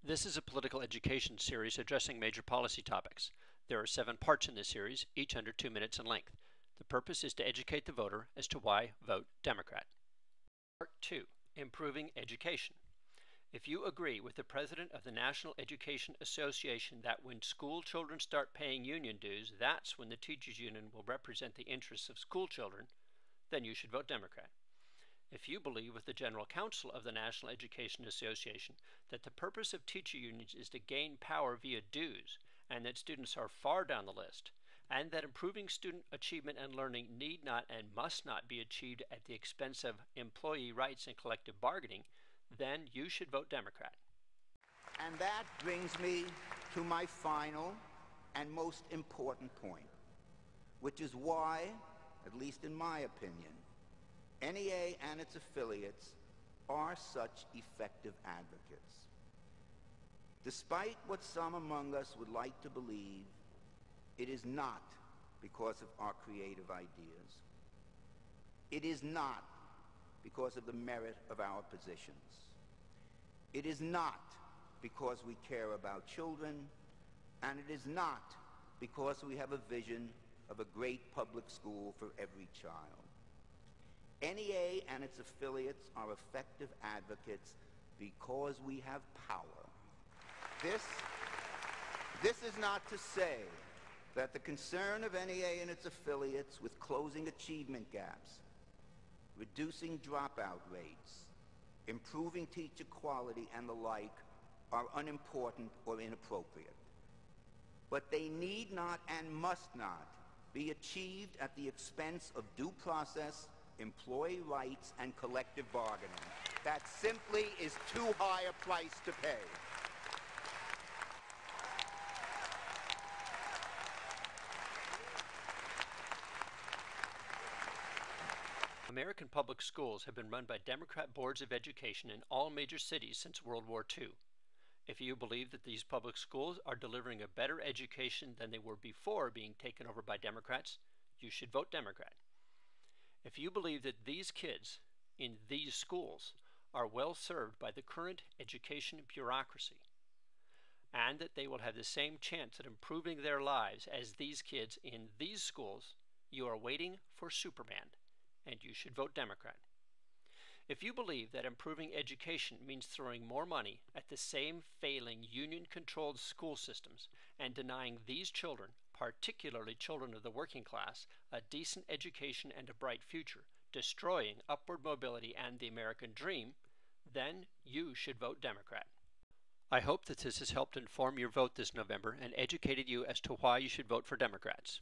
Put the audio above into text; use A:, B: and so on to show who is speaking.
A: This is a political education series addressing major policy topics. There are 7 parts in this series, each under 2 minutes in length. The purpose is to educate the voter as to why vote Democrat. Part 2. Improving Education. If you agree with the president of the National Education Association that when school children start paying union dues, that's when the teachers union will represent the interests of school children, then you should vote Democrat. If you believe with the General Counsel of the National Education Association that the purpose of teacher unions is to gain power via dues, and that students are far down the list, and that improving student achievement and learning need not and must not be achieved at the expense of employee rights and collective bargaining, then you should vote Democrat.
B: And that brings me to my final and most important point, which is why, at least in my opinion, NEA and its affiliates are such effective advocates. Despite what some among us would like to believe, it is not because of our creative ideas. It is not because of the merit of our positions. It is not because we care about children, and it is not because we have a vision of a great public school for every child. NEA and its affiliates are effective advocates because we have power. This is not to say that the concern of NEA and its affiliates with closing achievement gaps, reducing dropout rates, improving teacher quality, and the like are unimportant or inappropriate. But they need not and must not be achieved at the expense of due process, employee rights, and collective bargaining. That simply is too high a price to pay.
A: American public schools have been run by Democrat boards of education in all major cities since World War II. If you believe that these public schools are delivering a better education than they were before being taken over by Democrats, you should vote Democrat. If you believe that these kids in these schools are well served by the current education bureaucracy, and that they will have the same chance at improving their lives as these kids in these schools, you are waiting for Superman, and you should vote Democrat. If you believe that improving education means throwing more money at the same failing union-controlled school systems and denying these children, particularly children of the working class, a decent education and a bright future, destroying upward mobility and the American dream, then you should vote Democrat. I hope that this has helped inform your vote this November and educated you as to why you should vote for Democrats.